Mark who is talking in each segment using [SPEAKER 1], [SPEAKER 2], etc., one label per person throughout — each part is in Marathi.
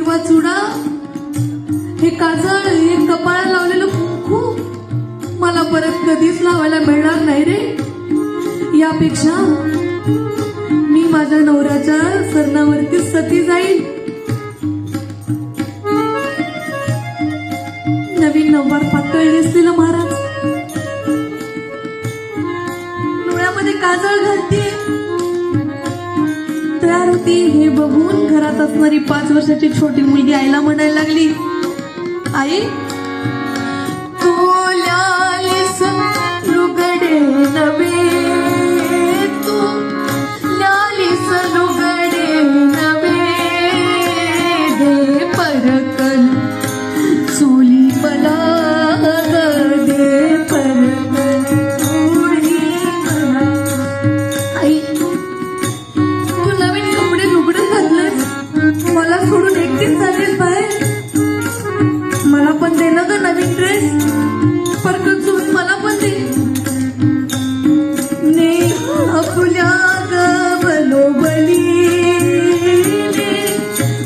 [SPEAKER 1] हिरवा चुडा, हे काजळ, हे कपाळाला लावलेलं कुंकू मला परत कधीच लावायला मिळणार नाही रे। यापेक्षा मी माझ्या नवऱ्याच्या सरणावरती सती जाईल। नवीन नववार पातळ नेसलेलं महाराज, डोळ्यामध्ये काजळ घालते, तयार होती। हे बघून घरात असणारी 5 वर्षाची छोटी मुलगी आईला म्हणायला लागली, आई तू ल्यालीस लुगडे नवे, तू ल्यालीस लुगडे नवे, दे परकन चुली मला, दे परकन चुली मला। आई तू नवीन कपडे लुगडे घातलेस, मला सोडून एकटीच चालेल बाहेर, मला पण दे ना ग नवीन ड्रेस, परकन चुली मला पण दे। ने आपुल्या गावलोबली,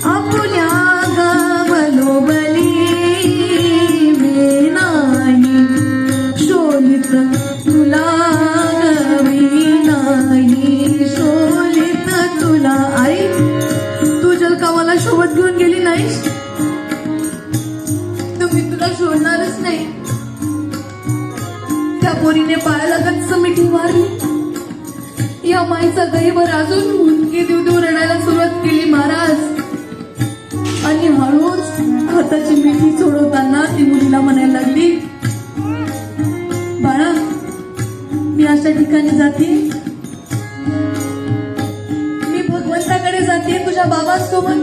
[SPEAKER 1] आपुल्या गावलोबली, मी नाही शोलित तुला, मी नाही शोलित तुला। आई तू जल का मला सोबत घेऊन गेली नाहीस, मी तुला सोडणारच नाही। त्या पोरीने पायाला गच्च मिठी मारली। या माईचा गहीवर अजून हुंदके देऊ देऊ रडायला सुरुवात केली महाराज। आणि हळूच हाताची मिठी सोडवताना ती मुलीला म्हणायला लागली, बाळा मी अशा ठिकाणी जाते, मी भगवंताकडे जाते तुझ्या बाबांसोबत,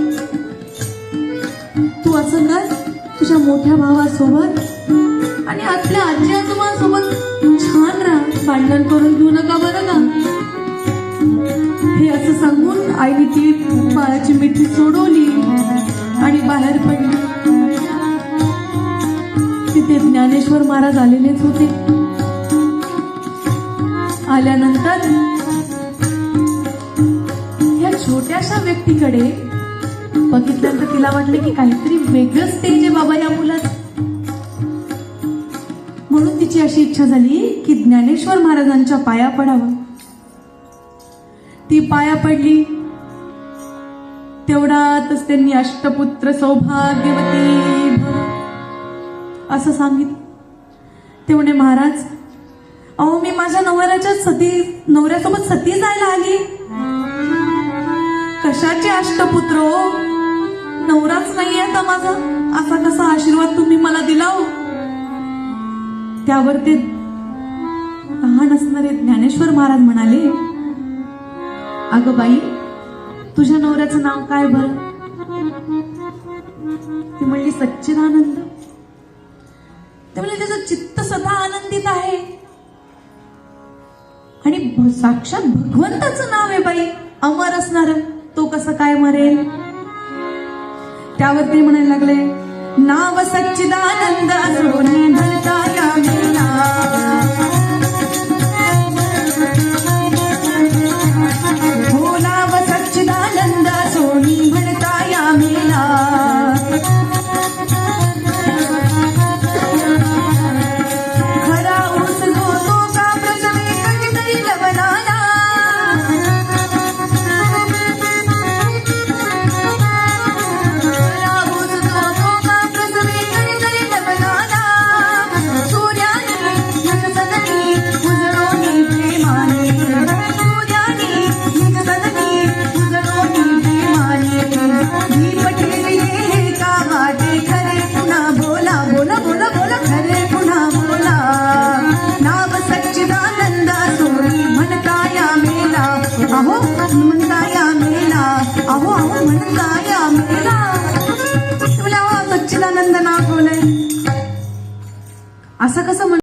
[SPEAKER 1] तू असं ना तुझ्या मोठ्या भावासोबत आणि आपल्या आजी आजोबांसोबत छान राहा, भांडण करून घेऊ नका बरं ना। हे असं सांगून आईने ती बाळाची मिठी सोडवली आणि बाहेर पडली। तिथे ज्ञानेश्वर महाराज आलेलेच होते। आल्यानंतर या छोट्याशा व्यक्तीकडे बघितल्यानंतर तिला वाटलं की काहीतरी वेगळंच स्टेज आहे बाबा या मुलात, म्हणून तिची अशी इच्छा झाली की ज्ञानेश्वर महाराजांच्या पाया पडावं। ती पाया पडली, तेवढ्यातच त्यांनी अष्टपुत्र सौभाग्यवती भव असं सांगितलं। ते म्हणे महाराज अहो मी माझ्या नवऱ्यासोबत सती जायला आली, कशाचे अष्टपुत्र हो, नवराच नाहीये आता माझा, असा कसा आशीर्वाद तुम्ही मला दिला हो। त्यावर ते लहान असणारे ज्ञानेश्वर महाराज म्हणाले, अगं बाई तुझ्या नवऱ्याचं नाव काय बरं? ती म्हणली सच्चिदानंद। ते म्हणले त्याचं चित्त सदा आनंदित आहे आणि साक्षात भगवंताचं नाव आहे बाई, अमर असणार, तो कसं काय मरेल? त्यावर ते म्हणायला लागले, नाव सच्चिदानंद सोनी म्हणता यामेला, हो नाव सच्चिदानंद सोनी म्हणता यामेला, खरा ऊस जो तो का प्रसवे कधीतरी लवणाला, असं कसं